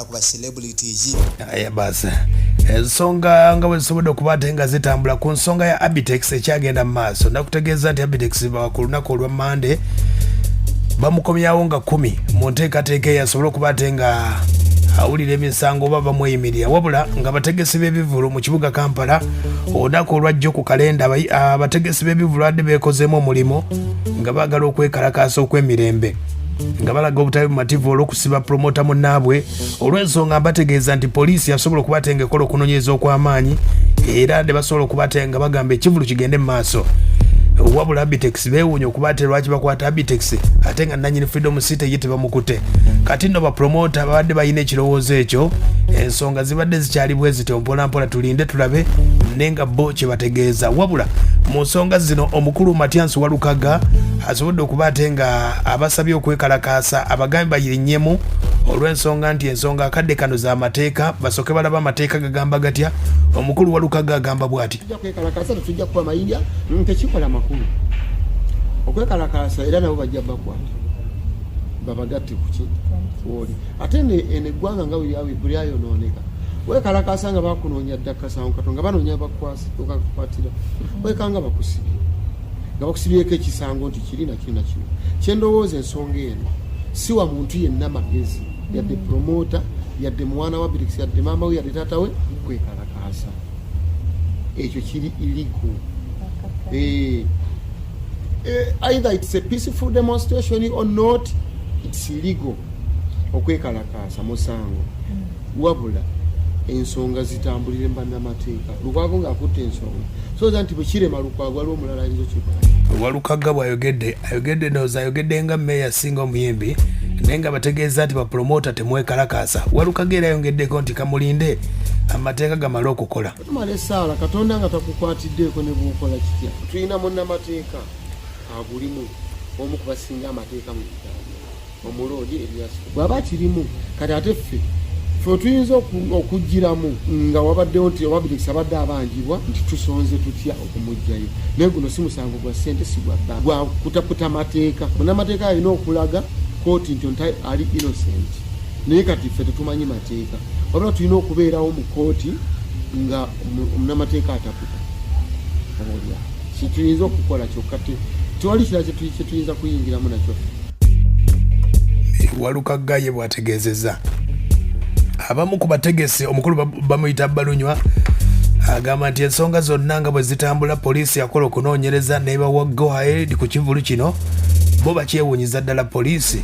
kuba celebrities aya basa ensonga nga bwe zisobodde okubaate nga zitambula ku nsonga ya Abitex ekyagenda mu maaso nakutegeeza nti Abitex ku lunaku olwa Mande bamukomyawo nga 10 mu nteekateeka yasobola okubaate nga awulira emisango oba bamweyimirira wabula nga bategesi b'ebivulu mu kibuga Kampala olunaku olwajjo ku kalenda abategesi b'ebivulu badde beekozeemu omulimu nga baagala okwekalakaasa okw'emirembe nga balaga obutabi bumativu olw'okusiba promota munnaabwe olw'ensonga bategeeza nti poliisi yasobola okubatenga ekola okunoonyereza okw'amaanyi era ne basobola okubatenga bagamba ekivulu kigende mu maaso wabula Abitex beewuunya okubaate lwaki bakwata Abitex ate nga nannyini Freedom City ye tebamukute kati nno bapromota babadde balina ekirowoozo ekyo ensonga zibadde zikyali bwe zityo mpolampola tulinde tulabe nenga bo kye bategeeza wabula mu nsonga zino omukulu Matiansi Walukagga asobodde okubaate nga abasabye okwekalakaasa abagambi bayirinnyemu olw'ensonga nti ensonga akadde kano z'amateeka basooke balaba amateeka gagamba gatya omukulu Walukagga agamba bw'ati tujja kwekalakaasa tetujja kuba mayinja tekikola makulu okwekalakaasa era nabo bajja bakwata babagatte kuki oli ate eggwanga nga buli ayonooneka wekalakaasa nga bakunoonya dda kasango katonga banoonya bakakwatira wekanga bakusibye nga bakusibyeko ekisango nti kiri nakino kyendowooza ensonga eno si wa muntu yenna magezi yadde promota yadde mwana wa Abitex yadde maama we yadde taata we kwekalakaasa ekyo kiri illegal. Either it's a peaceful demonstration or not, it's illegal okwekalakaasa musango wabula ensonga zitambulire mbannamateeka Lukwago ng'akutte ensonga so that nti bwe kirema Lukwago waliwo omulala ayinza okikola. Walukagga bw'ayogedde ndowooza ayogedde nga mmeeya singa omuyimbi naye nga bategeeza nti bapromota temwekalakaasa. Walukagga era ayongeddeko nti kamulinde amateeka gamale okukola. Tumala essaala Katonda nga takukwatiddeeko ne bw'okola kitya. Tulina munnamateeka agulimu omu ku basinga amateeka mu Uganda omuloodi Ebya bw'aba kirimu kati ate ffe tuyinza okugiramu nga wabaddewo nti Abitex abadde abanjibwa nti tusonze tutya okumugjayo naye guno si musango gwa ssente si gwa kutaputa mateeka munnamateeka alina okulaga kooti nti ali innocent naye kati ffe tetumanyi mateeka wabula tulina okubeerawo mu kooti nga munnamateeka ataputa olya kituyinza okukola kyokka tewali kirala kye tuyinza kuyingiramu nakyo. Walukagga ye bw'ategeezezza abamu ku bategesi omukulu bamuyita Balunywa agamba nti ensonga zonna nga bwe zitambula poliisi yakola okunoonyereza nebawa go ahead ku kivulu kino bo bakyewuunyiza ddala poliisi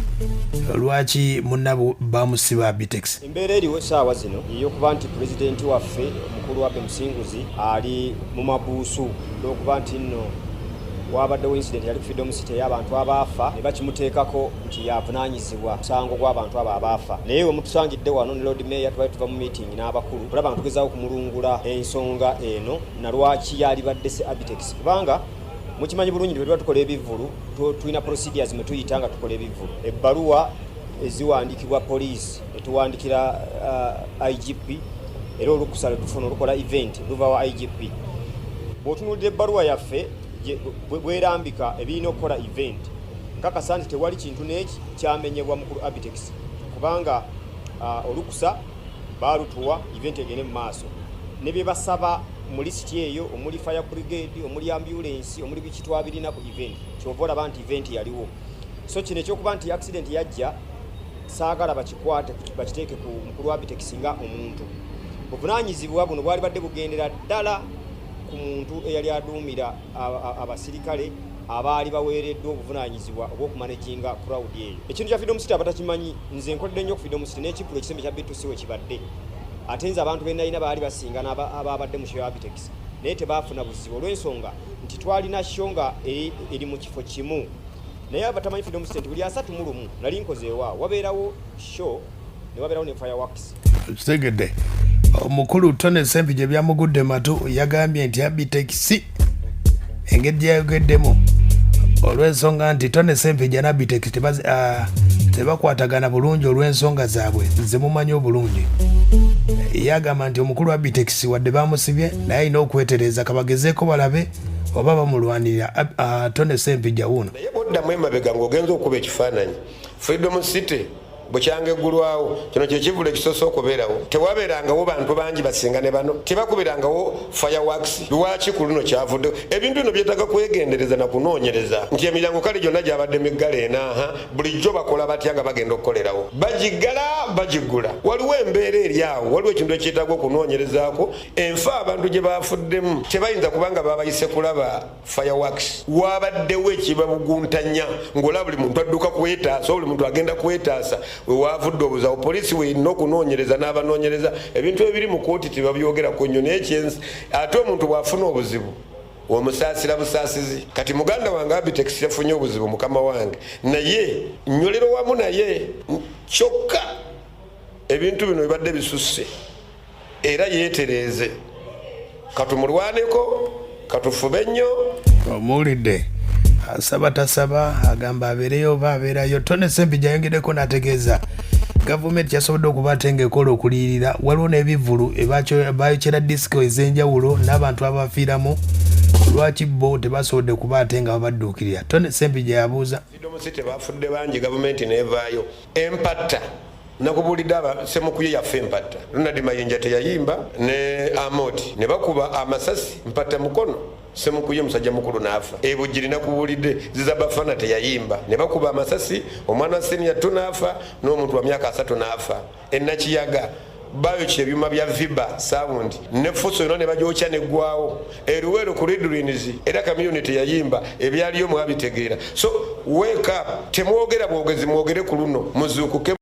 lwaki munnabo bamusiba Abitex. Embeera eriwo essaawa zino y'okuba nti pulezidenti waffe omukulu Wabbe Musinguzi ali mu mabuusu olw'okuba nti nno wabaddewo incident yali ku Freedom City y'abantu abaafa ne bakimuteekako nti yavunaanyizibwa musango gw'abantu abo abaafa naye we mutusangidde wano ne Lord Mayor twali tuva mu meeting n'abakulu tulaba nga tugezaawo kumulungula ensonga eno na lwaki yali badde se Abitex kubanga mukimanyi bulungi bwe tuba tukola ebivvulu tulina procedures mwe tuyita nga tukola ebivvulu ebbaluwa eziwandiikibwa poliisi etuwandikira IGP era olukusala tufuna olukola event luva wa IGP bw'otunuulira ebbaluwa yaffe bwerambika ebirina okukola event nkakasa nti tewali kintu n'eki kyamenyebwa mukulu Abitex kubanga olukusa baalutuwa event egende mu maaso ne bye basaba mu lisiti eyo omuli fire brigade omuli ambulance omuli biki twabirina ku event kyova olaba nti event yaliwo so kino ekyokuba nti accident yajja saagala bakikwate bakiteeke ku mukulu Abitex nga omuntu obuvunaanyizibwa buno bwali badde bugendera ddala ku muntu eyali aduumira abasirikale abaali baweereddwa obuvunaanyizibwa obw'okumanaginga crowd eyo. Ekintu kya Freedom City abatakimanyi nze nkodedde nnyo ku Freedom City n'ekipula ekisembe kya B2C we kibadde ate nze abantu be nalina baali basinga ababadde mu kyo Abitex naye tebaafuna buzibu olw'ensonga nti twalina sho nga eri mu kifo kimu naye abatamanyi Freedom City buli 31 nali nkozeewa wabeerawo sho ne wabeerawo ne fireworks. Kitegedde omukulu Tone Sempije byamugudde matu yagambye nti Abitex engeri yayogeddemu olw'ensonga nti Tone Sempije na Abitex tebakwatagana bulungi olw'ensonga zaabwe zemumanyi obulungi. Yagamba nti omukulu Abitex wadde bamusibye naye alina okwetereza kabagezeeko balabe oba bamulwanirira Tone Sempije wuno. Naye boddamu emabega ng'ogenza okuba ekifaananyi Freedom City bukyange gulwawo kino kye kivulo ekisoose okubeerawo tewabeerangawo bantu bangi basingane bano tebakubirangawo fireworks lwaki ku luno kyavuddewo ebintu bino byetaaga kwegendereza na kunoonyereza nti emiryango kale gyonna gyabadde miggala enaaha bulijjo bakola batya nga bagenda okukolerawo bagiggala bagigula waliwo embeera eri awo waliwo ekintu ekyetaaga okunoonyerezaako enfa abantu gye bafuddemu tebayinza kubanga babayise kulaba fireworks wabaddewo ekibabuguntanya ng'olaba buli muntu adduka kwetaasa buli muntu agenda kwetaasa wewavudde obuzawo poliisi weerina okunoonyereza n'abanoonyereza ebintu ebiri mu kooti tebabyogerako nnyo naye ekyensi ate omuntu bw'afuna obuzibu omusaasira busaasizi kati muganda wange Abitex yafunye obuzibu mukama wange naye nnyolero wamu naye kyokka ebintu bino bibadde bisusse era yeetereeze katumulwaneko katufube nnyo omuwulidde asaba tasaba agamba abeereyo oba abeerayo Tone Ssempijja ayongeddeko n'ategeeza gavumenti yasobodde okuba ate ng'ekola okuliyirira waliwo n'ebivulu bayokyera disiko ez'enjawulo n'abantu abafiiramu lwaki bo tebasobodde kuba ate nga babadduukirira Tone Ssempijja yabuuza idomosi tebafudde bangi gavumenti neevaayo empatta nakubulidde Ssemukuye yaffe empatta Ronald Mayinja teyayimba ne Amoti ne bakuba amasasi mpatta mukono Ssemukuye musajja mukulu n'afa ebujiri nakubulidde Zizabafana teyayimba ne bakuba amasasi omwana senior tunaafa n'omuntu wa myaka 3 n'afa ennakiyaga bayokya ebyuma bya viba sound ne fuso yonna ne bagyokya neggwawo eruwero ku Redrins era community yayimba ebyaliyo mwabitegeera so wake up temwogera bwogezi mwogere ku luno muzuukuke